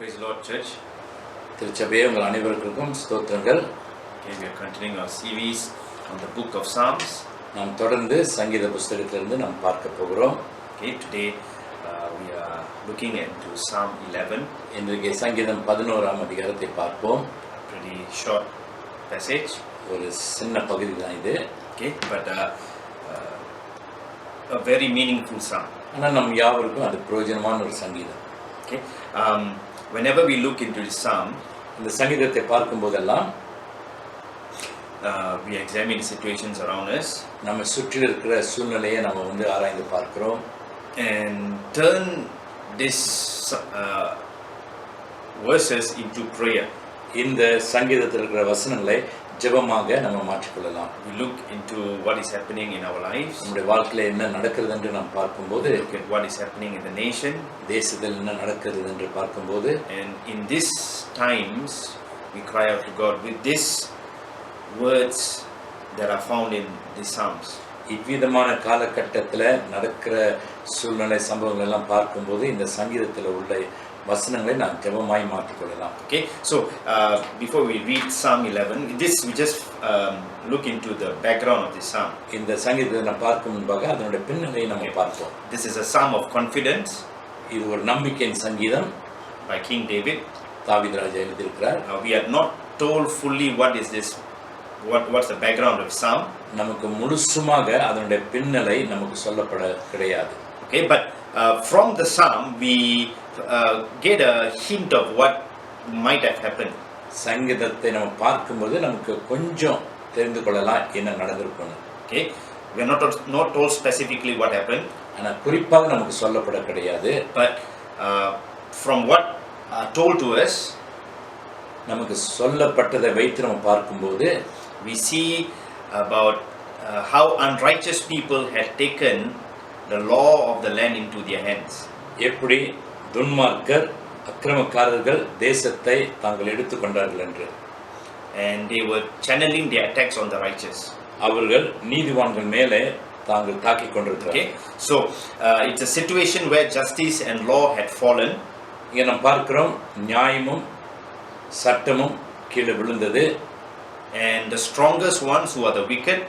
Praise the Lord, Church. திருச்சபையே உங்கள் அனைவருக்கும் ஸ்தோத்திரங்கள். Okay, we are continuing our series on the book of Psalms. நாம் தொடர்ந்து சங்கீத புஸ்தகத்திலிருந்து நாம் பார்க்க போகிறோம். Okay, today we are looking into Psalm 11. இன்றைக்கு சங்கீதம் 11ஆம் அதிகாரத்தை பார்ப்போம். Pretty short passage. ஒரு சின்ன பகுதி தான் இது. Okay, but a very meaningful psalm. ஆனால் நம் யாவருக்கும் அது பிரயோஜனமான ஒரு சங்கீதம். Okay, whenever we look into this psalm, இந்த சங்கீதத்தை பார்க்கும் போதெல்லாம் we examine situations around us. நம்ம சுற்றி இருக்கிற சூழ்நிலையை நம்ம ஆராய்ந்து பார்க்கிறோம். And turn this verses into prayer. இந்த சங்கீதத்தில் இருக்கிற வசனங்களை ஜெபமாக நம்ம மாற்றிக்கொள்ளலாம். We look into what is happening in our lives. நம்முடைய வாழ்க்கையில் என்ன நடக்கிறது என்று நாம் பார்க்கும்போது, Look at what is happening in the nation. தேசத்தில் என்ன நடக்கிறது என்று பார்க்கும்போது, And in these times, we cry out to God with these words that are found in the Psalms. இவ்விதமான காலகட்டத்தில் நடக்கிற சூழ்நிலை சம்பவங்கள் எல்லாம் பார்க்கும்போது இந்த சங்கீதத்தில் உள்ள வசனங்களை நாம் ஜெபமாய் மாற்றிக்கொள்ளலாம். Okay, so before we read Psalm 11, we just look into the background of this psalm. இந்த சங்கீதத்தை நாம் பார்க்கும் முன்பாக அதனுடைய பின்னணியை நம்ம பார்ப்போம். This is a psalm of confidence. இது ஒரு நம்பிக்கையின் சங்கீதம். By King David. தாவீது ராஜா எழுதியிருக்கிறார். We are not told fully what is this, what's the background of psalm. நமக்கு முழுசுமாக அதனுடைய பின்னலை நமக்கு சொல்லப்பட கிடையாது. Okay, but from the psalm we get a hint of what might have happened. சங்கீதத்தை நம்ம பார்க்கும்போது நமக்கு கொஞ்சம் தெரிந்து கொள்ளலாம் என்ன நடந்திருக்கும். Okay, we are not told specifically what happened. ஆனால் குறிப்பாக நமக்கு சொல்லப்பட கிடையாது. But from what told to us, நமக்கு சொல்லப்பட்டதை வைத்து நம்ம பார்க்கும்போது we see about how unrighteous people had taken the law of the land into their hands. எப்படி துன்மார்க்கர் அக்கிரமக்காரர்கள் தேசத்தை தாங்கள் எடுத்துக்கொண்டார்கள் என்று. And they were channeling their attacks on the righteous. அவர்கள் நீதிவான்கள் மேலே தாங்கள் தாக்கிக் கொண்டிருக்கிறார்கள். Okay, so it's a situation where justice and law had fallen. இங்கே நாம் பார்க்கிறோம் நியாயமும் சட்டமும் கீழே விழுந்தது. And the strongest ones, who are the wicked,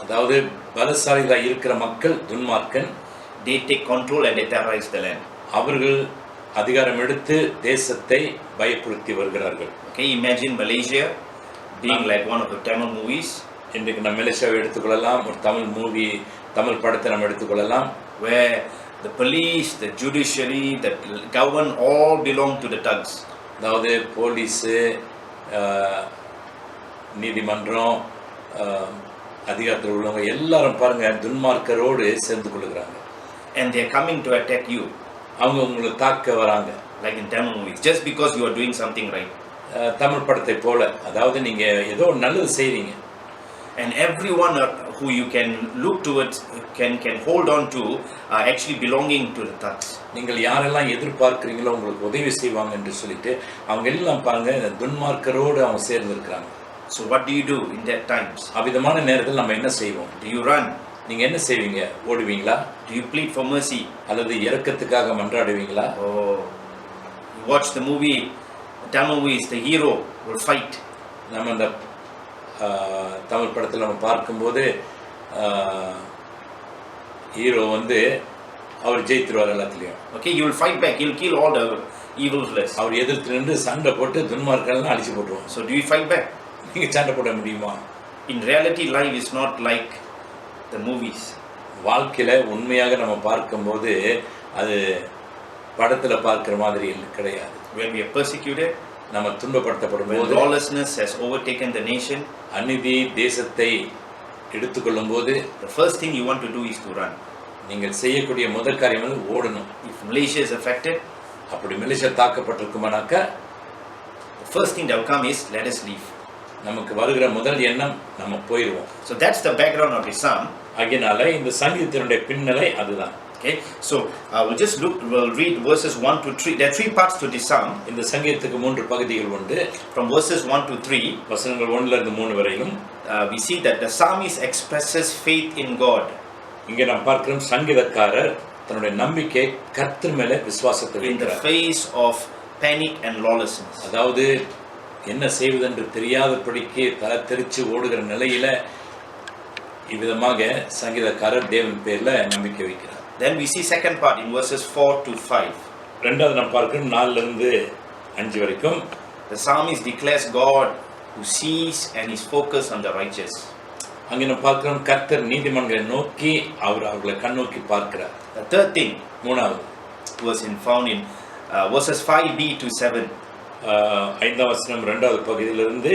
அதாவது பலசாலிகளாக இருக்கிற மக்கள் துன்மார்க்கன், they take control and they terrorize the land. அவர்கள் அதிகாரம் எடுத்து தேசத்தை பயப்படுத்தி வருகிறார்கள். Okay, imagine Malaysia being like one of the Tamil movies. இன்றைக்கு நம்ம மலேசியாவை எடுத்துக்கொள்ளலாம், ஒரு தமிழ் படத்தை நம்ம எடுத்துக்கொள்ளலாம், where the police, the judiciary, the government all belong to the thugs. அதாவது போலீஸு, நீதிமன்றம், அதிகாரத்தில் உள்ளவங்க எல்லாரும் பாருங்க துன்மார்க்கரோடு சேர்ந்து கொள்ளுகிறாங்க. And they are coming to attack you. அவங்க உங்களை தாக்க வராங்க. Like in Tamil movies, just because you are doing something right. Tamil படத்தை போல, அதாவது நீங்க ஏதோ நல்லது செய்றீங்க. And everyone who you can look towards, can hold on to, are actually belonging to the thugs. நீங்கள் யாரெல்லாம் எதிர்பார்க்கிறீங்களோ உங்களுக்கு உதவி செய்வாங்க என்று சொல்லிட்டு அவங்க எல்லாம் பாருங்க துன்மார்க்கரோடு அவங்க சேர்ந்து இருக்கிறாங்க. So what do you do in that times? அவ்விதமான நேரத்தில் நம்ம என்ன செய்வோம்? Do you run? நீங்க என்ன செய்வீங்க? ஓடுவீங்களா? Do you plead for mercy? அல்லது இரக்கத்துக்காக மன்றாடுவீங்களா? Oh, you watch the movie, the Tamil movies, the hero will fight. நம்ம இந்த தமிழ் படத்தில் நம்ம பார்க்கும்போது ஹீரோ அவர் ஜெயித்துருவார் எல்லாத்துலேயும். Okay, you will fight back, you will kill all the evil flesh. அவர் எதிர்த்து நின்று சண்டை போட்டு துன்மார்க்கெல்லாம் அடிச்சு போட்டுருவோம். So do you fight back? நீங்கள் சண்டை போட முடியுமா? In reality, life is not like the movies. வாழ்க்கையில் உண்மையாக நம்ம பார்க்கும்போது அது படத்தில் பார்க்குற மாதிரி கிடையாது. When we are persecuted, நம்ம துன்பப்படுத்தப்படும் when போது, lawlessness has overtaken the nation, அநீதி தேசத்தை எடுத்துக்கொள்ளும் போது, the first thing you want to do is to run. நீங்கள் செய்யக்கூடிய முதல் காரியம் ஓடணும். If Malaysia is affected, அப்படி Malaysia தாக்கப்பட்டிருக்குமானாக்கா the first thing that will come is let us leave. நமக்கு வருகிற முதல் எண்ணம் நம்ம போயிடுவோம். So that's the background of the psalm. ஆகையினால இந்த சங்கீதத்தினுடைய பின்னலை அதுதான். Okay, so we'll read verses 1 to 3. There are 3 parts to this psalm. இந்த சங்கீதத்துக்கு 3 பகுதிகள் உண்டு. From verses 1 to 3, வசனங்கள் 1ல இருந்து 3 வரையிலும் we see that the psalmist expresses faith in God. இங்க நாம் பார்க்கிறோம் சங்கீதக்காரர் தன்னுடைய நம்பிக்கை கர்த்தர் மேல விசுவாசத்தை in the வைக்கிறார். face of panic and lawlessness. அதாவது என்ன செய்வதென்று தெரியாதபடிக்கு தலை தெரிச்சு ஓடுகிற நிலையில இவ்விதமாக சங்கீதக்காரர் தேவன் பேர்ல நம்பிக்கை வைக்கிறார். Then we see second part in verses 4 to 5. இரண்டாவது நாம் பார்க்கிறோம் 4 இருந்து 5 வரைக்கும். The psalmist declares God who sees and is focused on the righteous. அங்கே நாம் பார்க்கிறோம் கர்த்தர் நீதிமான்களை நோக்கி அவர்களை கண்ணோக்கி பார்க்கிறார். The third thing மூணாவது was found in verses 5b to 7. 5ஆம் வசனம் 2வது பகுதியிலிருந்து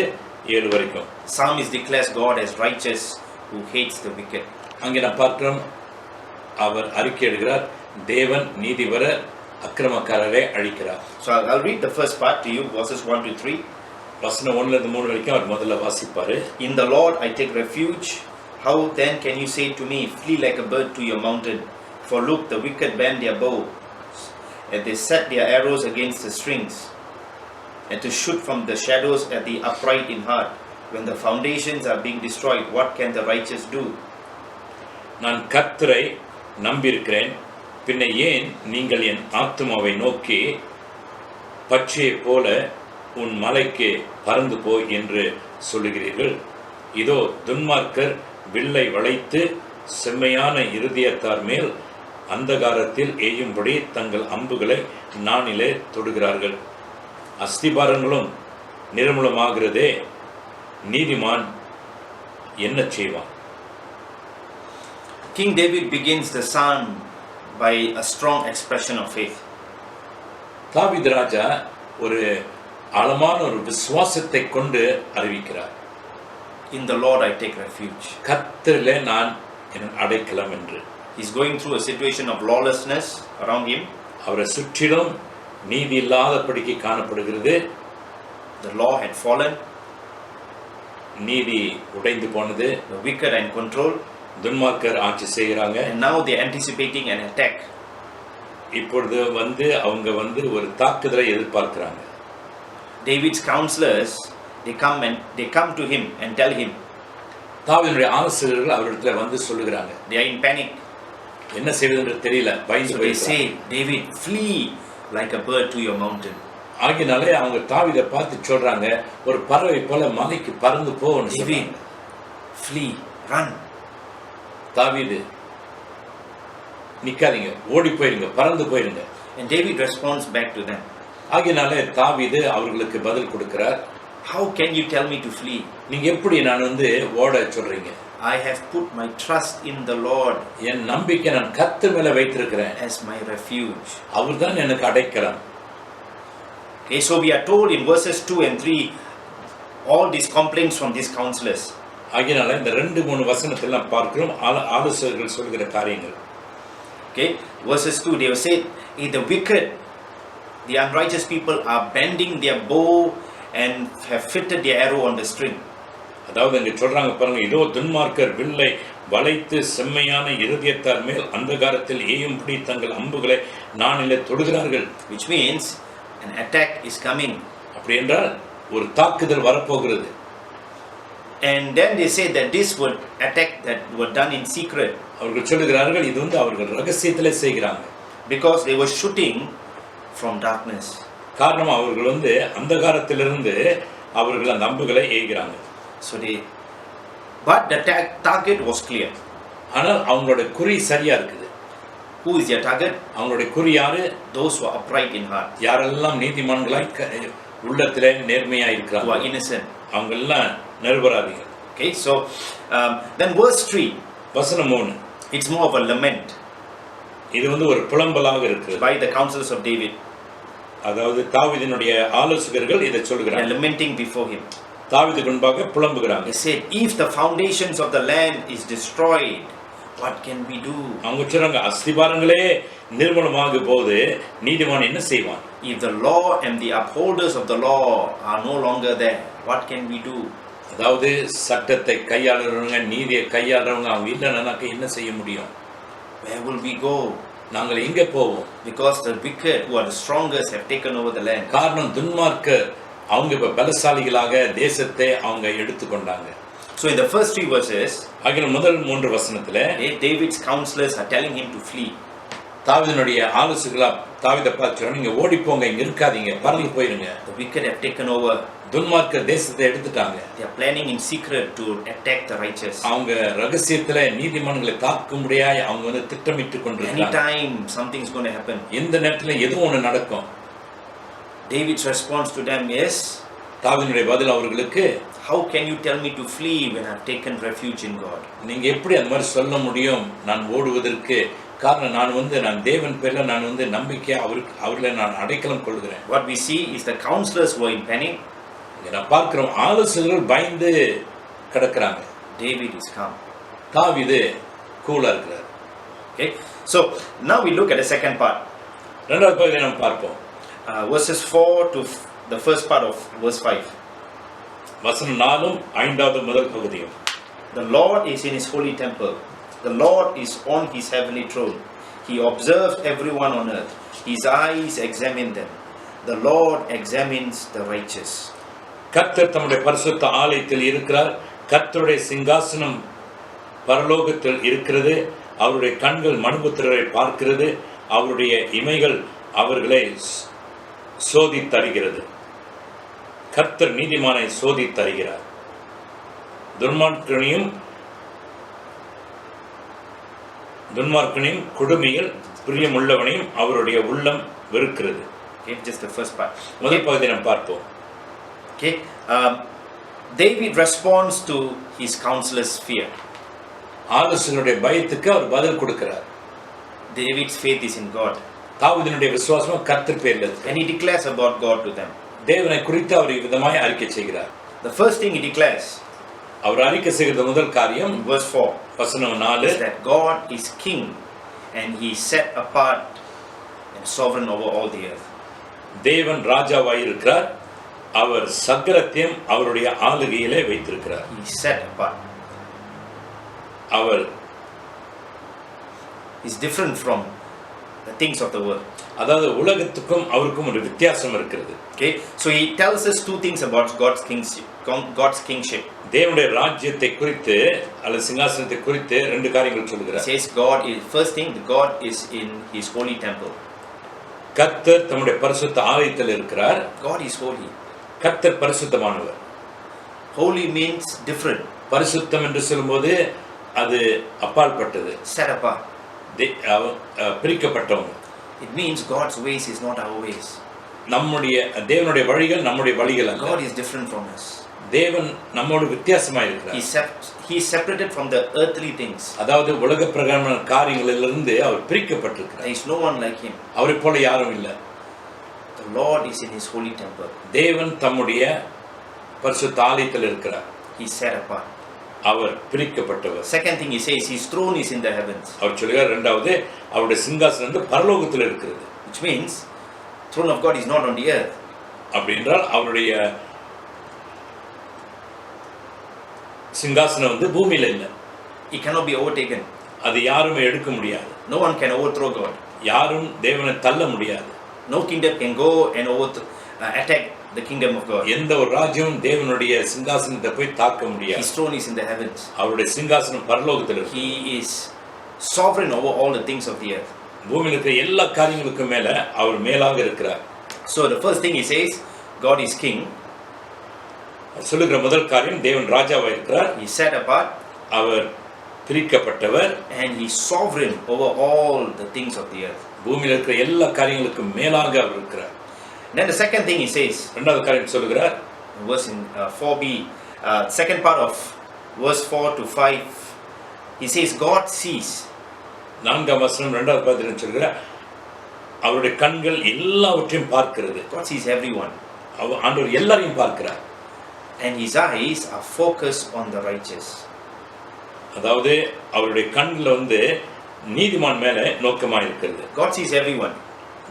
7 வரைக்கும். Psalmist declares God as righteous who hates the wicked. அங்கே நாம் பார்க்கிறோம் அவர் அறிக்கையிடுகிறார் தேவன் நீதிபரர் அக்கிரமக்காரரை அழிக்கிறார். So I'll read the first part to you, verses 1 to 3. வசனம் 1ல இருந்து 3 வரைக்கும் அவர் முதல்ல வாசிப்பாரு. In the Lord I take refuge. How then can you say to me, flee like a bird to your mountain? For look, the wicked bend their bow, and they set their arrows against the strings, and to shoot from the shadows at the upright in heart. When the foundations are being destroyed, what can the righteous do? நான் கர்த்தரை நம்பியிருக்கிறேன், பின்ன ஏன் நீங்கள் என் ஆத்துமாவை நோக்கி பட்சியை போல உன் மலைக்கு பறந்து போய் என்று சொல்லுகிறீர்கள்? இதோ துன்மார்க்கர் வில்லை வளைத்து செம்மையான இருதயத்தார் மேல் அந்தகாரத்தில் எய்யும்படி தங்கள் அம்புகளை நாணிலே தொடுகிறார்கள். அஸ்திபாரங்களும் நிர்மூலமாகிறதே, நீதிமான் என்ன செய்வான்? King David begins the psalm by a strong expression of faith. தாவீது ராஜா ஒரு ஆழமான ஒரு விசுவாசத்தை கொண்டு அறிவிக்கிறார். In the Lord I take refuge. கர்த்தரிலே நான் என் அடைக்கலம் என்று. He's going through a situation of lawlessness around him. அவரை சுற்றிலும் நீதி இல்லாதபடிக்கு காணப்படுகிறது. The law had fallen. நீதி உடைந்து போனது. The wicked are in control. துன்மார்க்கர் ஆட்சி செய்கிறாங்க. And now they're anticipating an attack. இப்பொழுது அவங்க ஒரு தாக்குதலை எதிர்பார்க்கிறாங்க. David's counselors, they come to him and tell him. தாவீதுடைய ஆலோசகர்கள் அவரிடத்துல வந்து சொல்லுகிறாங்க. They are in panic. என்ன செய்வதென்று தெரியல, பயந்து So they say, David, flee like a bird to your mountain. ஆகினாலே அவங்க தாவீதை பார்த்து சொல்றாங்க, ஒரு பறவை போல மலைக்கு பறந்து போன்னு சொல்றாங்க. Flee, run. தாவீது நிக்காதீங்க, ஓடி போயிருங்க, பறந்து போயிருங்க. And David responds back to them. ஆகினாலே தாவீது அவர்களுக்கு பதில் கொடுக்கிறார். How can you tell me to flee? நீங்க எப்படி நான் ஓட சொல்றீங்க? I have put my trust in the Lord. என் நம்பிக்கை நான் கர்த்தர் மேல வைத்திருக்கிறேன். As my refuge. அவர்தான் எனக்கு அடைக்கலம். Okay, so we are told in verses 2 and 3 all these complaints from these counselors. ஆகினால இந்த 2-3 வசனத்துல நாம் பார்க்கிறோம் ஆலோசகர்கள் சொல்கிற காரியங்கள். Okay, verses 2 they will say, the wicked, the unrighteous people are bending their bow and have fitted their arrow on the string. அதாவது இங்க சொல்றாங்க பாருங்க, இதோ துன்மார்க்கர் வில்லை வளைத்து செம்மையான இருதயத்தார் மேல் அந்தகாரத்தில் ஏயும்படி தங்கள் அம்புகளை நாணிலே தொடுகிறார்கள். Which means an attack is coming. அப்படி என்றால் ஒரு தாக்குதல் வரப்போகிறது. And then they say that this would attack that were done in secret. அவர்கள் சொல்லுகிறார்கள் இது அவர்கள் ரகசியத்திலே செய்கிறாங்க. Because they were shooting from darkness. காரணம் அவர்கள் அந்தகாரத்திலிருந்து அவர்கள் அந்த அம்புகளை ஏய்கிறாங்க. So but the target was clear. ஆனால் அவங்களுடைய குறி சரியா இருக்குது. Who is their target? அவங்களுடைய குறி யாரு? Those who are upright in heart. யாரெல்லாம் நீதிமான்களாய் உள்ளத்திலே நேர்மையாய் இருக்கிறாங்க. Who are innocent. அவங்க எல்லாம் நிரபராதிகள். Okay, so then verse 3. வசனம் 3. It's more of a lament. இது ஒரு புலம்பலாக இருக்கு. By the counsels of David. அதாவது தாவீதினுடைய ஆலோசகர்கள் இதை சொல்கிறாங்க. They are lamenting before him. தாவீதுக்கு முன்பாக புலம்புகிறாங்க. They said, if the foundations of the land is destroyed, what can we do? அவங்க சொல்றாங்க, அஸ்திபாரங்களே நிர்மூலமாக போது நீதிமான் என்ன செய்வான்? If the law and the upholders of the law are no longer there, what can we do? அதாவது சட்டத்தை கையாளுறவங்க, நீதியை கையாளுறவங்க அவங்க இல்லைன்னாக்க என்ன செய்ய முடியும்? Where will we go? நாங்கள் எங்கே போவோம்? Because the wicked who are the strongest have taken over the land. காரணம் துன்மார்க்கர் அவங்க இப்ப பலசாலிகளாக தேசத்தை அவங்க எடுத்துக்கொண்டாங்க. So in the first 3 verses, ஆகிய முதல் 3 வசனத்துல David's counselors are telling him to flee. தாவீதுனுடைய ஆலோசகர்களா தாவீதை பார்த்து சொன்னாங்க, நீங்க ஓடி போங்க, இங்க இருக்காதீங்க, பறந்து போயிருங்க. The wicked have taken over. துன்மார்க்கர் தேசத்தை எடுத்துட்டாங்க. They are planning in secret to attack the righteous. அவங்க ரகசியத்துல நீதிமான்களை தாக்கும்படியாய் அவங்க வந்து திட்டமிட்டு கொண்டிருக்காங்க. Anytime something is going to happen. எந்த நேரத்துல எதுவும் ஒண்ணு நடக்கும். David's response to them is, தாவீதுனுடைய பதில் அவர்களுக்கு, how can you tell me to flee when I have taken refuge in God? நீங்க எப்படி அந்த மாதிரி சொல்ல முடியும் நான் ஓடுவதற்கு? காரணம் நான் தேவன் பேர்ல நான் வந்து நம்பிக்கையா அவர்களை நான் அடைக்கலம் கொள்கிறேன். What we see is the counselors were in panic. நான் பார்க்கிறோம் ஆலோசகர்கள் பயந்து கிடக்குறாங்க. David is calm. தாவீது கூலா இருக்கிறார். Okay, so now we look at the second part. இரண்டாவது பகுதியை நாம் பார்ப்போம். Verses 4 to the first part of verse 5. வசனம் 4 5வது முதல் பகுதியும். The Lord is in his holy temple. The Lord is on his heavenly throne. He observes everyone on earth. His eyes examine them. The Lord examines the righteous. கர்த்தர் தம்முடைய பரிசுத்த ஆலயத்தில் இருக்கிறார். கர்த்தருடைய சிங்காசனம் பரலோகத்தில் இருக்கிறது. அவருடைய கண்கள் மனுபுத்திரரை பார்க்கிறது. அவருடைய இமைகள் அவர்களை சோதித்தருகிறது. கர்த்தர் நீதிமானை சோதித்தருகிறார். துன்மார்க்கனையும் கொடுமையில் பிரியமுள்ளவனையும் அவருடைய உள்ளம் வெறுக்கிறது. Okay, just the first part. முதல் பகுதியை நாம் பார்ப்போம். Okay, David responds to his counselor's fear. ஆலோசகருடைய பயத்துக்கு அவர் பதில் கொடுக்கிறார். David's faith is in God. தாவீதினுடைய விசுவாசம் கர்த்தர் பேரில் இருக்கு. And he declares about God to them. தேவனை குறித்து அவர் விதமாய் அறிக்கை செய்கிறார். The first thing he declares, அவர் அறிக்கை செய்கிற முதல் காரியம் verse 4, வசனம் 4, is that God is king and he is set apart and sovereign over all the earth. தேவன் ராஜாவாய் இருக்கிறார். அவர் சகலத்தையும் அவருடைய ஆளுகையிலே வைத்திருக்கிறார். He is set apart. Our is different from the things of the world. அதாவது உலகத்துக்கும் அவருக்கும் ஒரு வித்தியாசம் இருக்கிறது. Okay, so he tells us two things about God's kingship. தேவனுடைய ராஜ்யத்தை குறித்து அல்லது சிங்காசனத்தை குறித்து ரெண்டு காரியங்கள் சொல்கிறார். He says first thing, God is in his holy temple. கர்த்தர் தம்முடைய பரிசுத்த ஆலயத்தில் இருக்கிறார். God is holy. கர்த்தர் பரிசுத்தமானவர். Holy means different. பரிசுத்தம் என்று சொல்லும்போது அது அப்பாற்பட்டது, set apart. பிரிக்கப்பட்டவங்க. It means God's ways is not our ways. தேவனுடைய வழிகள் நம்முடைய வழிகள் அல்ல. God is different from us. தேவன் நம்மோடு வித்தியாசமாக இருக்கிறார். He is separated from the earthly things. அதாவது உலக பிரகாரமான காரியங்களிலிருந்து அவர் பிரிக்கப்பட்டிருக்கிறார். There is no one like him. அவரை போல யாரும் இல்லை. The Lord is in his holy temple. தேவன் தம்முடைய பரிசுத்த ஆலயத்தில் இருக்கிறார். He is set apart. Our பிரிக்கப்பட்டவர். Second thing he says, his throne is in the heavens. அவர் சொல்கிறார் இரண்டாவது அவருடைய சிங்காசனம் வந்து பரலோகத்தில் இருக்கிறது. Which means throne of God is not on the earth. அப்படி என்றால் அவருடைய சிங்காசனம் வந்து பூமியில இல்லை. It cannot be overtaken. அது யாரும் எடுக்க முடியாது. No one can overthrow God. யாரும் தேவனை தள்ள முடியாது. No kingdom can go and attack the kingdom of God. எந்த ஒரு ராஜ்யமும் தேவனுடைய சிங்காசனத்தை போய் தாக்க முடியாது. His throne is in the heavens. அவருடைய சிங்காசனம் பரலோகத்தில் இருக்கு. He is sovereign over all the things of the earth. பூமியில் இருக்கிற எல்லா காரியங்களுக்கும் மேல அவர் மேலாக இருக்கிறார். So the first thing he says, God is king. சொல்லுகிற முதல் காரியம் தேவன் ராஜாவாக இருக்கிறார். He is set apart. Our பிரிக்கப்பட்டவர். And he is sovereign over all the things of the earth. பூமியில் இருக்கிற எல்லா காரியங்களுக்கும் மேலாக அவர் இருக்கிறார். Then the second thing he says, இரண்டாவது காரியம் சொல்லுகிறார், verse in 4b, second part of verse 4 to 5, he says God sees. நான்காம் வசனம் இரண்டாவது பாதியில் சொல்கிறார், அவருடைய கண்கள் எல்லாவற்றையும் பார்க்கிறது. God sees everyone. ஆண்டவர் எல்லாரையும் பார்க்கிறார். And his eyes are focused on the righteous. அதாவது அவருடைய கண்கள் வந்து நீதிமான் மேல நோக்கமாக இருக்கிறது. God sees everyone.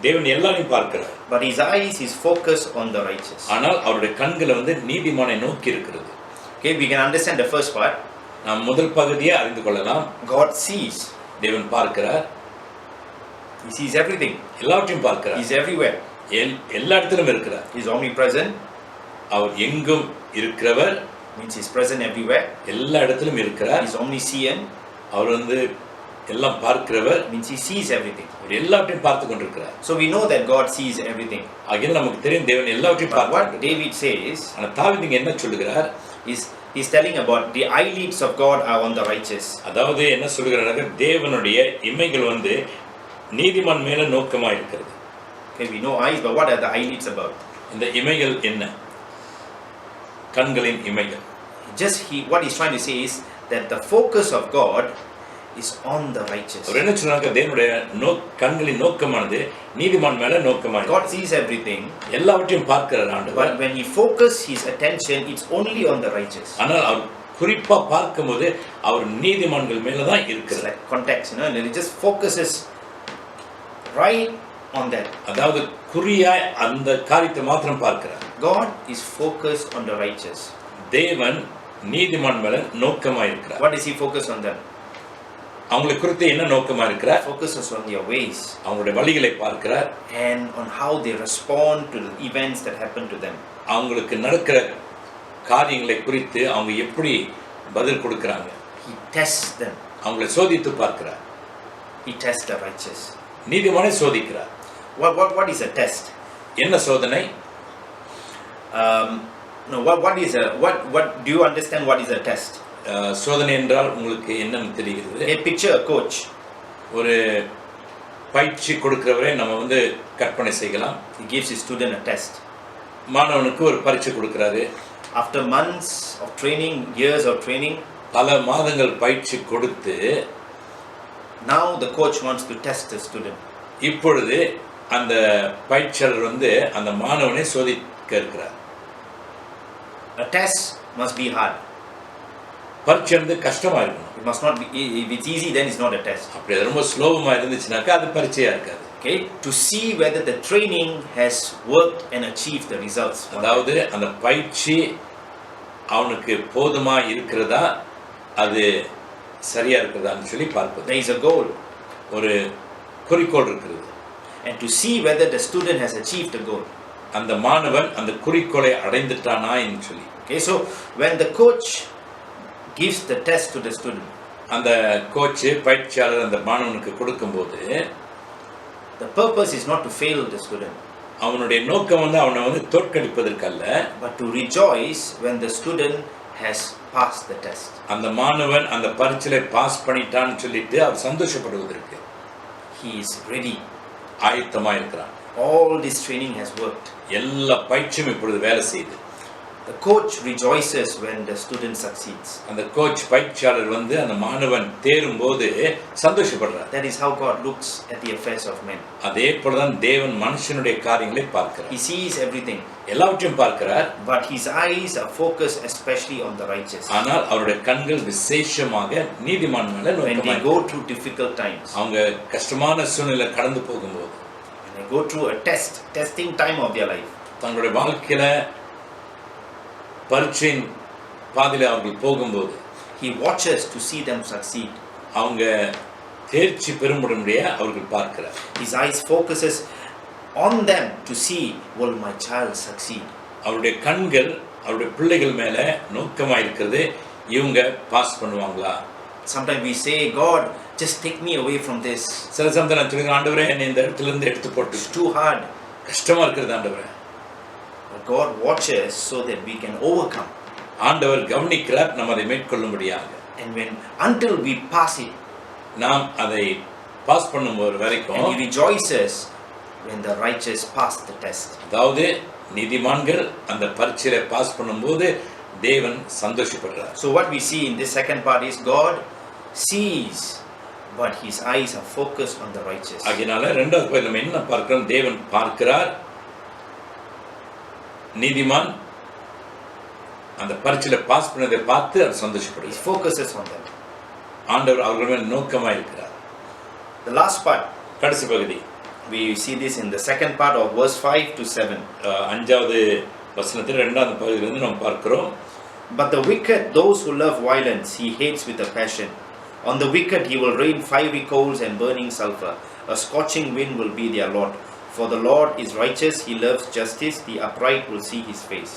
தேவன் எல்லாரையும் பார்க்கிறார். But his eyes is focused on the righteous. ஆனால் அவருடைய கண்கள் வந்து நீதிமானை நோக்கி இருக்கிறது. Okay, we can understand the first part. நாம் முதல் பகுதியை அறிந்து கொள்ளலாம். God sees. தேவன் பார்க்கிறார். He sees everything. எல்லாவற்றையும் பார்க்கிறார். He is everywhere. எல்லா இடத்திலும் இருக்கிறார். He is omnipresent. அவர் எங்கும் இருக்கிறவர். Means he is present everywhere. எல்லா இடத்திலும் இருக்கிறார். He is omniscient. அவர் வந்து எல்லாம் பார்க்கிறவர், means he sees everything. அவர் எல்லாவற்றையும் பார்த்து கொண்டிருக்கிறார். So we know that God sees everything. ஆகையால் நமக்கு தெரியும் தேவன் எல்லாவற்றையும் But பார்த்து what கொண்டிருக்கிறார். David says ஆனா தாவீது என்ன சொல்லுகிறார்? he's telling about the eyelids of God are on the righteous. அதாவது என்ன சொல்லுகிறார்? தேவனுடைய இமைகள் வந்து நீதிமான் மேல நோக்கமா இருக்கிறது. Okay, we know eyes, but what are the eyelids about? இந்த இமைகள் என்ன? கண்களின் இமைகள். What he's trying to say is that the focus of God is on the righteous. அவர் என்ன சொல்றாங்க? தேவனுடைய கண்களின் நோக்கமானது நீதிமான் மேல நோக்கமா God sees everything. எல்லாவற்றையும் பார்க்கிறார் ஆண்டவர். But when he focuses his attention, it's only on the righteous. ஆனால் அவர் குறிப்பா பார்க்கும்போது அவர் நீதிமான்கள் மேல தான் It's இருக்கிறார். like context, and he just focuses right on that. அதாவது குறியாய் அந்த காரியத்தை மாத்திரம் பார்க்கிறார். God is focused on the righteous. தேவன் நீதிமான் மேல நோக்கமா இருக்கிறார். What does he focus on them? அவங்களை குறித்து என்ன நோக்கமா இருக்கிறார்? Focuses on their ways அவங்களுடைய வழிகளை பார்க்கிறார். and on how they respond to the events that happen to them. அவங்களுக்கு நடக்கிற காரியங்களை குறித்து அவங்க எப்படி பதில் கொடுக்கறாங்க. He tests them. அவங்களை சோதித்து பார்க்கிறார். He tests the righteous. நீதிமானை சோதிக்கிறார். What is a test? என்ன சோதனை? No, what do you understand what is a test? சோதனை என்றால் உங்களுக்கு என்னன்னு தெரிகிறது? A picture a coach. ஒரு பயிற்சி கொடுக்கிறவரை நம்ம வந்து கற்பனை செய்யலாம். He gives his student a test. மாணவனுக்கு ஒரு பரீட்சை கொடுக்கிறாரு. After months of training, years of training, பல மாதங்கள் பயிற்சி கொடுத்து now the coach wants to test the student. இப்பொழுது அந்த பயிற்சியாளர் வந்து அந்த மாணவனை சோதிக்க இருக்கிறார். A test must be hard. பரீட்சை வந்து கஷ்டமா இருக்கணும். It must not be. If it's easy, then it's not a test. அப்படி அது ரொம்ப ஸ்லோவமா இருந்துச்சுனாக்கா அது பரீட்சையா இருக்காது. Okay, to see whether the training has worked and achieved the results. அதாவது அந்த பயிற்சி அவனுக்கு போதுமா இருக்கிறதா, அது சரியா இருக்கிறதான்னு சொல்லி பார்ப்பது. There is a goal. ஒரு குறிக்கோள் இருக்கிறது. And to see whether the student has achieved the goal. அந்த மாணவன் அந்த குறிக்கோளை அடைந்துட்டானா என்று சொல்லி. Okay, so when the coach gives the test to the student, அந்த கோச் பயிற்சியாளர் அந்த மாணவனுக்கு கொடுக்கும்போது the purpose is not to fail the student, அவனுடைய நோக்கம் வந்து அவனை வந்து தோற்கடிப்பதற்கல்ல, but to rejoice when the student has passed the test. அந்த மாணவன் அந்த பரீட்சையை பாஸ் பண்ணிட்டான்னு சொல்லிட்டு அவர் சந்தோஷப்படுவதற்கு. He is ready. ஆயத்தமா இருக்கிறான். All this training has worked. எல்லா பயிற்சியும் இப்பொழுது வேலை செய்யுது. The coach rejoices when the student succeeds. அந்த கோச் பயிற்சியாளர் வந்து அந்த மாணவன் தேரும்போது சந்தோஷப்படுறார். That is how God looks at the affairs of men. அதே போலதான் தேவன் மனுஷனுடைய காரியங்களை பார்க்கிறார். He sees everything, எல்லாவற்றையும் பார்க்கிறார். but his eyes are focused especially on the righteous. ஆனால் அவருடைய கண்கள் விசேஷமாக நீதிமான் மேல When நோக்கமா they go through difficult times, அவங்க கஷ்டமான சூழ்நிலை கடந்து போகும்போது, when they go through a testing time of their life, தங்களுடைய வாழ்க்கையில பரீட்சையின் பாதையில அவர்கள் போகும்போது, he watches to see them succeed. அவங்க தேர்ச்சி பெறும்படியா அவர்கள் பார்க்கிறார். His eyes focuses on them to see, will my child succeed? அவருடைய கண்கள் அவருடைய பிள்ளைகள் மேல நோக்கமா இருக்கிறது. இவங்க பாஸ் பண்ணுவாங்களா? Sometimes we say, God, just take me away from this. சில சமயம் நான் சொல்லுங்க, ஆண்டவரே என்னை இந்த இடத்துல இருந்து எடுத்து போட்டு, It's too hard. கஷ்டமா இருக்கிறது ஆண்டவரே. But God watches so that we can overcome. ஆண்டவர் கவனிக்கிறார் நம்ம அதை மேற்கொள்ளும்படியாக. And until we pass it, நாம் அதை பாஸ் பண்ணும்போது வரைக்கும், and he rejoices when the righteous pass the test. அதாவது நீதிமான்கள் அந்த பரீட்சையை பாஸ் பண்ணும்போது தேவன் சந்தோஷப்படுறார். So what we see in this second part is God sees, but his eyes are focused on the righteous. அதனால இரண்டாவது பாயிண்ட் நம்ம என்ன பார்க்கிறோம்? தேவன் பார்க்கிறார், நீதிமான் அந்த பரீட்சையில பாஸ் பண்ணதை பார்த்து அவர் He சந்தோஷப்படுகிறார். focuses on them. ஆண்டவர் அவர்கள் மேல் நோக்கமா இருக்கிறார். The last part, கடைசி பகுதி, we see this in the second part of verse 5 to 7. 5வது வசனத்தில் 2வது பகுதியிலிருந்து நாம் பார்க்கிறோம். But the wicked, those who love violence, he hates with a passion. On the wicked he will rain fiery coals and burning sulfur. A scorching wind will be their lot. For the Lord is righteous, he loves justice, the upright will see his face.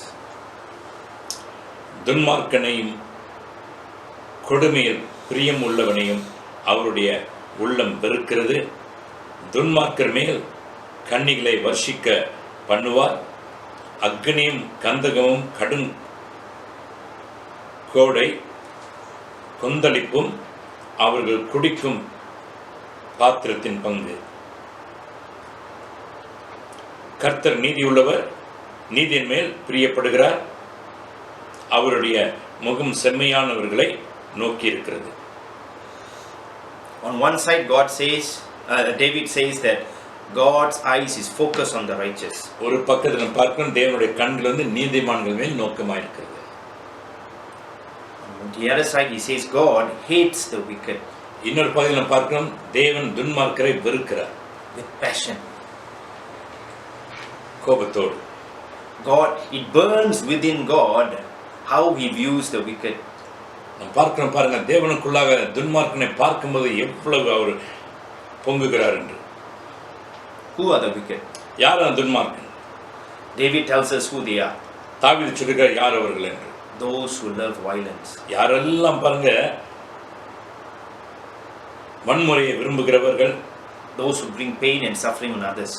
துன்மார்க்கனையும் கொடுமையில் பிரியம் உள்ளவனையும் அவருடைய உள்ளம் வெறுக்கிறது. துன்மார்க்கர் மேல் கன்னிகளை வர்ஷிக்க பண்ணுவார். அக்னியும் கந்தகமும் கடும் கோடை கொந்தளிப்பும் அவர்கள் குடிக்கும் பாத்திரத்தின் பங்கு. கர்த்தர் நீதியுள்ளவர், நீதியின் மேல் பிரியப்படுகிறார். அவருடைய முகம் செம்மையானவர்களை நோக்கி இருக்கிறது. On one side, David says that God's eyes is focused on the righteous. ஒரு பக்கத்தில் பார்க்கணும், தேவனுடைய கண்கள் வந்து நீதிமான்கள் மேல் நோக்கமாக இருக்கிறது. On the other side, he says God hates the wicked. இன்னொரு பகுதியில் பார்க்கணும், தேவன் துன்மார்க்கரை வெறுக்கிறார். With passion. கோபத்தோடு. God, it burns within God how he views the wicked. பார்க்கிறோம் பாருங்க, தேவனுக்குள்ளாக துன்மார்க்கனை பார்க்கும்போது எவ்வளவு அவர் பொங்குகிறார் என்று. Who are the wicked? யார் அந்த துன்மார்க்கன்? David tells us who they are. தாவீது சொல்கிறார் யார் அவர்கள் என்று. Those who love violence. யாரெல்லாம் பாருங்க வன்முறையை விரும்புகிறவர்கள். Those who bring pain and suffering on others.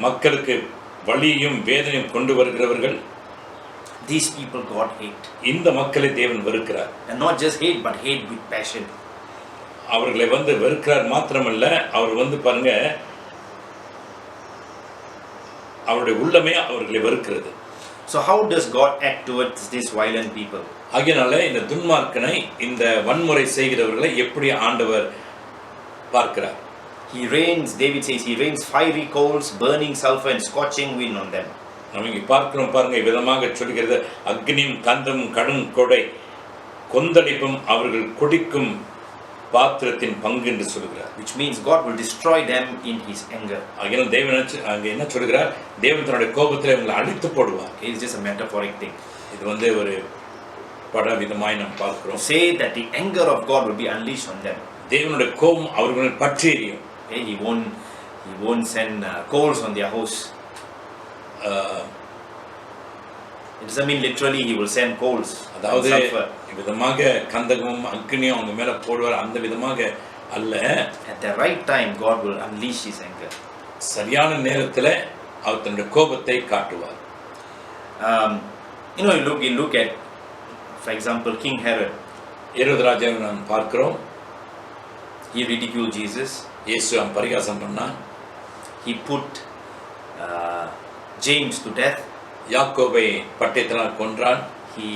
மக்களுக்கு வலியும் வேதனையும் கொண்டு வருகிறவர்கள். These people God hate. இந்த மக்களை தேவன் வெறுக்கிறார். And not just hate, but hate with passion. அவர்களை வந்து வெறுக்கிறார் மாத்திரமல்ல, அவர் வந்து பாருங்க அவருடைய உள்ளமே அவர்களை வெறுக்கிறது. So how does God act towards these violent people? ஆகையால இந்த துன்மார்க்கனை, இந்த வன்முறை செய்கிறவர்களை எப்படி ஆண்டவர் பார்க்கிறார்? He rains, David says, he rains fiery coals, burning sulfur and scorching wind on them. நம்ம இங்கே பார்க்கிறோம் பாருங்க, விதமாக சொல்கிறது, அக்னியும் கந்தமும் கடும் கொடை கொந்தளிப்பும் அவர்கள் குடிக்கும் பாத்திரத்தின் பங்கு என்று சொல்கிறார். Which means God will destroy them in his anger. ஆகையால் தேவன் அங்கே என்ன சொல்கிறார்? தேவன் தன்னுடைய கோபத்தில் இவங்களை அழித்து போடுவார். It's just a metaphoric thing. இது வந்து ஒரு பட விதமாய் நாம் பார்க்கிறோம். Say that the anger of God will be unleashed on them. தேவனுடைய கோபம் அவர்களை பற்றி எரியும். He won't send coals on their house. It doesn't mean literally he will send coals. அதாவது விதமாக கந்தகமும் அக்னியும் அவங்க மேல போடுவார், அந்த விதமாக அல்ல. At the right time God will unleash his anger. சரியான நேரத்தில் அவர் தன்னுடைய கோபத்தை காட்டுவார். You look at, for example, King Herod. ஹேரோது ராஜாவை நாம் பார்க்கிறோம். He ridiculed Jesus. இயேசுவை பரிகாசம் பண்ணான். He put James to death. யாக்கோபை பட்டயத்தினால் கொன்றான். He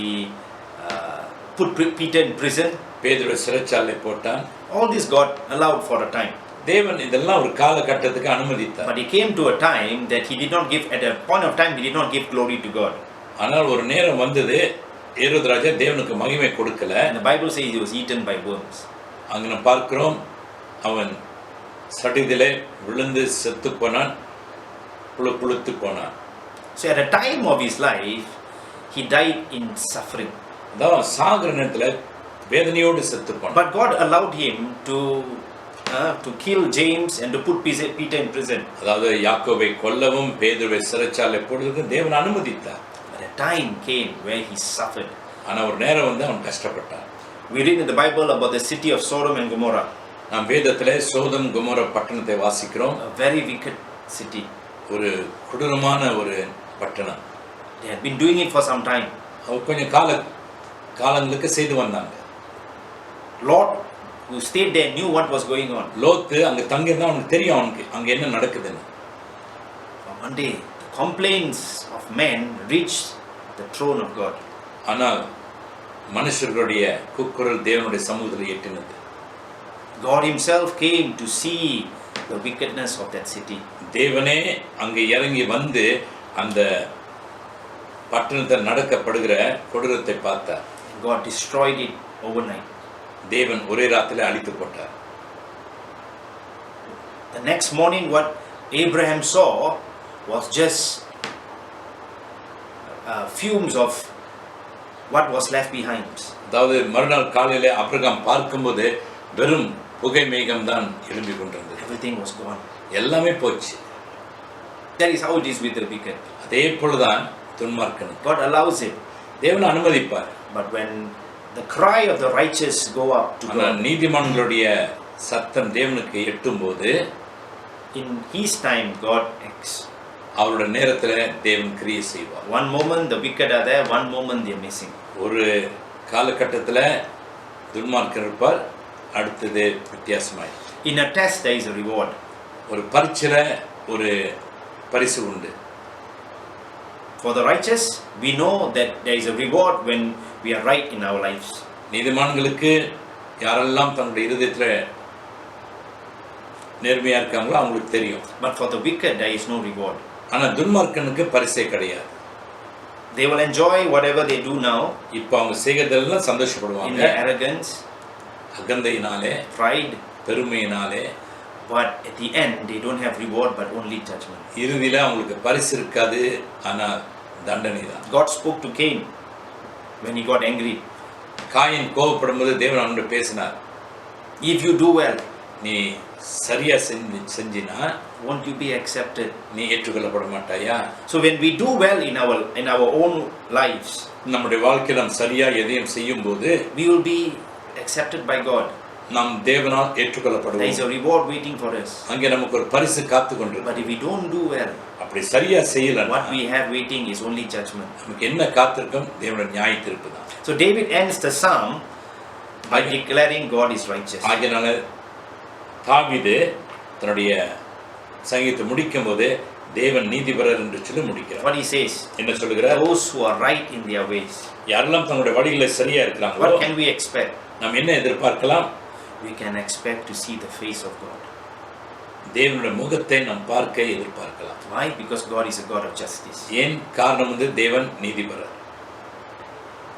put Peter in prison. பேதுருவை சிறைச்சாலை போட்டான். All this God allowed for a time. தேவன் இதெல்லாம் ஒரு காலகட்டத்துக்கு அனுமதித்தார். But he came to a time that he did not give, at a point of time he did not give glory to God. ஆனால் ஒரு நேரம் வந்தது, ஹேரோது ராஜா தேவனுக்கு மகிமை கொடுக்கல. And the Bible says he was eaten by worms. அங்க நாம் பார்க்கிறோம், அவன் சடிதிலே விழுந்து செத்து போனான், புழுத்து போனான். So at a time of his life he died in suffering. அதான் சாகிற நேரத்தில் வேதனையோடு செத்து போனான். But God allowed him to kill James and to put Peter in prison. அதாவது யாக்கோபை கொல்லவும் பேதுருவை சிறைச்சாலை போடுவதற்கு தேவன் அனுமதித்தார். But a time came where he suffered. ஆனா ஒரு நேரம் வந்து அவன் கஷ்டப்பட்டான். We read in the Bible about the city of Sodom and Gomorrah. நாம் வேதத்திலே சோதம் கொமோரா பட்டணத்தை வாசிக்கிறோம். A very wicked city. ஒரு கொடூரமான ஒரு பட்டணம். They had been doing it for some time. அவங்க கொஞ்சம் காலங்களுக்கு செய்து வந்தாங்க. Lot who stayed there knew what was going on. லோத்து அங்க தங்கியிருந்தா அவனுக்கு தெரியும் அவனுக்கு அங்க என்ன நடக்குதுன்னு. One day the complaints of men reached the throne of God. ஆனால் மனுஷர்களுடைய கூக்குரல் தேவனுடைய சமூகத்தில் எட்டினது. God himself came to see the wickedness of that city. தேவனே அங்கே இறங்கி வந்து அந்த பட்டணத்தில் நடக்கப்படுகிற கொடூரத்தை பார்த்தார். God destroyed it overnight. தேவன் ஒரே ராத்திரில அழித்து போட்டார். The next morning what Abraham saw was just fumes of what was left behind. அதாவது மறுநாள் காலையிலே ஆபிரகாம் பார்க்கும்போது வெறும் புகை மேகம் தான் எழும்பி கொண்டிருந்தது. Everything was gone. எல்லாமே போச்சு. That is how it is with the wicked. அதே போலதான் துன்மார்க்கன். God allows it. தேவன் அனுமதிப்பார். But when the cry of the righteous go up to God, நீதிமான்களுடைய சத்தம் தேவனுக்கு எட்டும்போது in his time God acts. அவருடைய நேரத்துல தேவன் கிரியை செய்வார். One moment the wicked are there, one moment they are missing. ஒரு காலகட்டத்துல துன்மார்க்கர் இருப்பார், அடுத்தது வித்தியாசமாய். In a test there is a reward. ஒரு பரீட்சையில ஒரு பரிசு உண்டு. For the righteous, we know that there is a reward when we are right in our lives. நீதிமான்களுக்கு யாரெல்லாம் தங்களுடைய இருதயத்துல நேர்மையா இருக்காங்களோ அவங்களுக்கு தெரியும். But for the wicked there is no reward. ஆனா துன்மார்க்கனுக்கு பரிசே கிடையாது. They will enjoy whatever they do now. இப்போ அவங்க செய்கிறதெல்லாம் சந்தோஷப்படுவாங்க. In their arrogance, அகந்தையினாலே, pride, பெருமையினாலே. But at the end they don't have reward but only judgment. இறுதியில அவங்களுக்கு பரிசு இருக்காது, ஆனா தண்டனை தான். God spoke to Cain when he got angry. காயின் கோபப்படும்போது தேவன் அவனோட பேசினார். If you do well, நீ சரியா செஞ்சினா won't you be accepted? நீ ஏற்றுக்கொள்ளப்பட மாட்டாயா? So when we do well in our own lives, நம்முடைய வாழ்க்கையில் நாம் சரியா எதையும் செய்யும்போது we will be accepted by God. நாம் தேவனால் ஏற்றுக்கொள்ளப்படுவோம். There is a reward waiting for us. அங்கே நமக்கு ஒரு பரிசு காத்து கொண்டிருக்கு. But if we don't do well, அப்படி சரியா செய்யலனா what we have waiting is only judgment. நமக்கு என்ன காத்திருக்கும்? தேவனுடைய நியாய தீர்ப்பு தான். So David ends the psalm by declaring God is righteous. ஆகையால தாவீது தன்னுடைய சங்கீதத்தை முடிக்கும்போது தேவன் நீதிபரர் என்று சொல்லி முடிக்கிறார். What he says? என்ன சொல்கிறார்? Those who are right in their ways. யாரெல்லாம் தங்களுடைய வழிகளில் சரியா இருக்கிறாங்களோ, What can we expect? நாம் என்ன எதிர்பார்க்கலாம்? We can expect to see the face of God. தேவனுடைய முகத்தை நாம் பார்க்க எதிர்பார்க்கலாம். Why? Because God is a God of justice. ஏன் காரணம் வந்து தேவன் நீதிபரர்.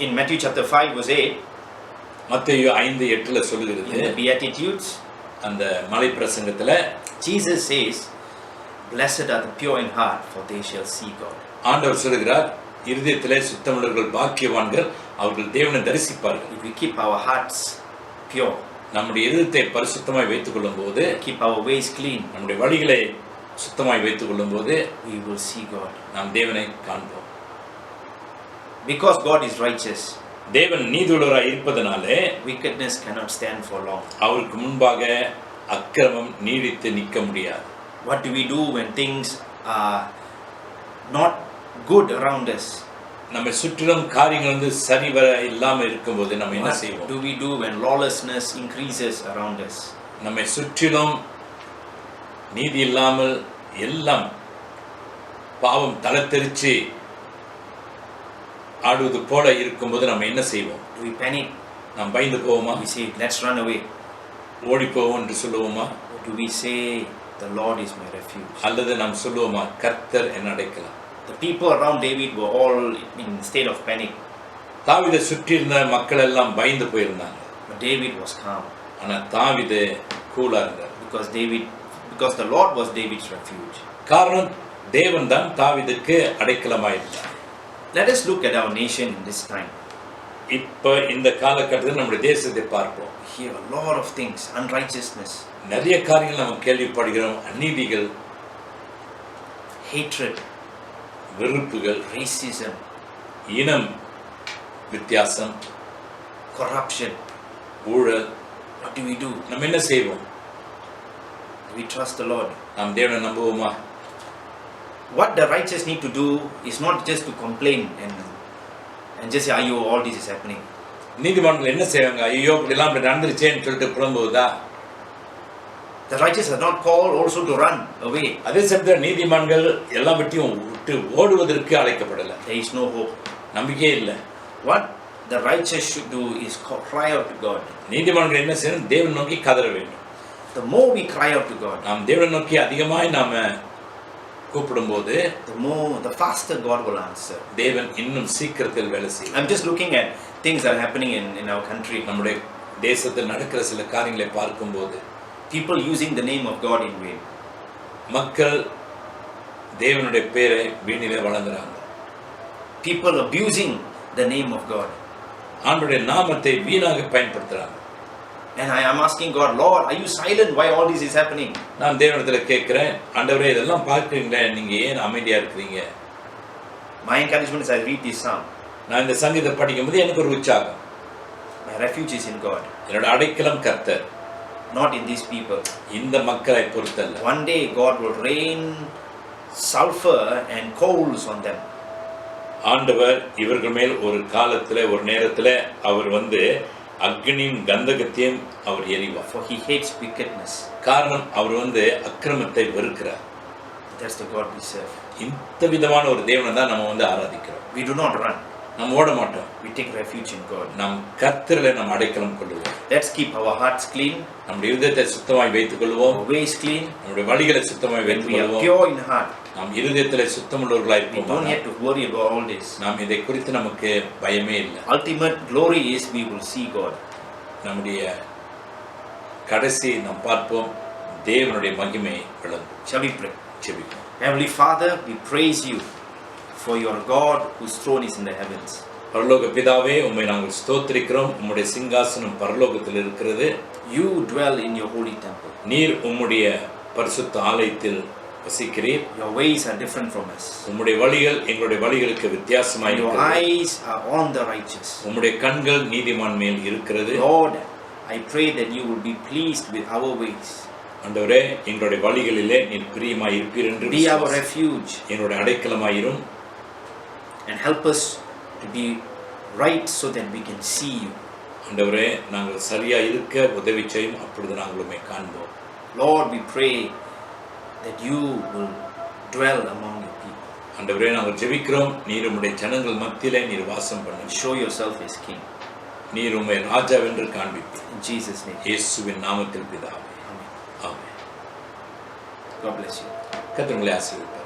In Matthew chapter 5 verse 8, மத்தேயு 5:8 சொல்லுகிறது. in the Beatitudes, அந்த மலை பிரசங்கத்துல Jesus says, "Blessed are the pure in heart, for they shall see God." ஆண்டவர் சொல்கிறார், இருதயத்திலே சுத்தமுள்ளவர்கள் பாக்கியவான்கள், அவர்கள் தேவனை தரிசிப்பார்கள். If we keep our hearts pure, நம்முடைய இருதயத்தை பரிசுத்தமாய் வைத்துக் கொள்ளும்போது, keep our ways clean, நம்முடைய வழிகளை சுத்தமாய் வைத்துக் கொள்ளும்போது we will see God. நாம் தேவனை காண்போம். Because God is righteous, தேவன் நீதியுள்ளவராய் இருப்பதனாலே wickedness cannot stand for long. அவருக்கு முன்பாக அக்கிரமம் நீடித்து நிற்க முடியாது. What do we do when things are not good around us? நம்மை சுற்றிலும் காரியங்கள் வந்து சரிவர இல்லாம இருக்கும்போது நம்ம என்ன What செய்வோம்? do we do when lawlessness increases around us? நம்மை சுற்றிலும் நீதி இல்லாமல் எல்லாம் பாவம் தளத்தெரிச்சு ஆடுவது போல இருக்கும்போது நம்ம என்ன செய்வோம்? Do we panic? நாம் பயந்து போவோமா? We say, let's run away. ஓடி போவோம் என்று சொல்லுவோமா? Or do we say, the Lord is my refuge? அல்லது நாம் சொல்லுவோமா, கர்த்தர் என்ன அடைக்கலம்? The people around David were all in state of panic. தாவீதை சுற்றி இருந்த மக்கள் எல்லாம் பயந்து போயிருந்தாங்க. But David was calm. ஆனா தாவீது கூலா இருந்தார். Because the Lord was David's refuge. காரணம் தேவன் தான் தாவீதுக்கு அடைக்கலமாயிருந்தார். Let us look at our nation in this time. இப்ப இந்த காலகட்டத்தில் நம்முடைய தேசத்தை பார்ப்போம். Here a lot of things, unrighteousness, நிறைய காரியங்கள் நம்ம கேள்விப்படுகிறோம். அநீதிகள், hatred, வெறுப்புகள், racism, இனம் வித்தியாசம், corruption. ஊழல். What do we do? நம்ம என்ன செய்வோம்? Do we trust the Lord? நாம் தேவனை நம்புவோமா? What the righteous need to do is not just to complain and just say, "Ayyo, all this is happening." நீதிமன்றங்கள் என்ன செய்வாங்க? ஐயோ இப்படிலாம் இப்படி நடந்துருச்சேன்னு சொல்லிட்டு புலம்புவதா? The righteous are not called also to run away. அதே சமயத்தில் நீதிமன்றங்கள் எல்லாவற்றையும் விட்டு ஓடுவதற்கு அழைக்கப்படலை. There is no hope. நம்பிக்கையே இல்லை. What the righteous should do is cry out to God. நீதிமன்றங்கள் என்ன செய்யணும்? தேவன் நோக்கி கதற வேண்டும். The more we cry out to God, நாம் தேவனை நோக்கி அதிகமாய் நாம கூப்பிடும்போது the faster God will answer. தேவன் இன்னும் சீக்கிரத்தில் வேலை செய்வார். I'm just looking at things that are happening in our country. நம்முடைய தேசத்தில் நடக்கிற சில காரியங்களை பார்க்கும்போது People using the name of God in vain. மக்கள் தேவனுடைய பெயரை வீணிலே வழங்குறாங்க. People abusing the name of God. ஆண்டவருடைய நாமத்தை வீணாக பயன்படுத்துறாங்க. And I am asking God, Lord, are you silent? Why all this is happening? நான் தேவனிடத்தில் கேட்கிறேன், ஆண்டவரே இதெல்லாம் பார்க்குறீங்களே, நீங்க ஏன் அமைதியா இருக்கிறீங்க? My encouragement is I read this psalm. நான் இந்த சங்கீதத்தை படிக்கும்போது எனக்கு ஒரு உற்சாகம். My refuge is in God. என்னோட அடைக்கலம் கர்த்தர். Not in these people. இந்த மக்களை பொறுத்தல்ல. One day God will rain sulfur and coals on them. ஆண்டவர் இவர்கள் மேல் ஒரு காலத்துல ஒரு நேரத்துல அவர் அக்னியும் கந்தகத்தையும் அவர் எரிவார். For he hates wickedness. காரணம் அவர் அக்கிரமத்தை வெறுக்கிறார். That's the God we serve. இந்த விதமான ஒரு தேவனை தான் நம்ம ஆராதிக்கிறோம். We do not run. நாம் ஓட மாட்டோம். We take refuge in God. நாம் கர்த்தரிலே நாம் அடைக்கலம் கொள்ளுவோம். Let's keep our hearts clean. நம்முடைய இதயத்தை சுத்தமாய் வைத்துக் கொள்வோம். Our ways clean. நம்முடைய வழிகளை சுத்தமாய் வைத்துக் கொள்வோம். We are pure in heart. நாம் இதயத்திலே சுத்தமுள்ளவர்களாய் இருப்போம். We don't have to worry about all this. நாம் இதை குறித்து நமக்கு பயமே இல்லை. Ultimate glory is we will see God. நம்முடைய கடைசி நாம் பார்ப்போம் தேவனுடைய மகிமை விளங்கும். Shall we pray? ஜெபிப்போம். Heavenly Father, we praise you for your God whose throne is in the heavens. பரலோக பிதாவே, உம்மை நாங்கள் ஸ்தோத்திரிக்கிறோம். உம்முடைய சிங்காசனம் பரலோகத்தில் இருக்கிறது. You dwell in your holy temple. நீர் உம்முடைய பரிசுத்த ஆலயத்தில் வசிக்கிறீர். Your ways are different from us. உம்முடைய வழிகள் எங்களுடைய வழிகளுக்கு வித்தியாசமாய் Your இருக்கிறது. eyes are on the righteous. உம்முடைய கண்கள் நீதிமான் மேல் இருக்கிறது. Lord, I pray that you will be pleased with our ways. ஆண்டவரே, எங்களுடைய வழிகளிலே நீர் பிரியமாய் இருப்பீர் என்று Be our refuge எங்களுடைய அடைக்கலமாயிரும். and help us to be right so that we can see you. ஆண்டவரே, நாங்கள் சரியா இருக்க உதவி செய்யும், அப்பொழுது நாங்கள் உம்மை காண்போம். Lord, we pray that you will dwell among your people. ஆண்டவரே, நாங்கள் ஜெபிக்கிறோம், நீர் உம்முடைய ஜனங்கள் மத்தியிலே நீர் வாசம் பண்ணுங்க. Show yourself as king. நீர் உம்மை ராஜாவென்று காண்பிப்பீர். In Jesus' name. இயேசுவின் நாமத்தில் பிதாவே. Amen. Amen. God bless you. கர்த்தர் உங்களை ஆசீர்வதிப்பார்.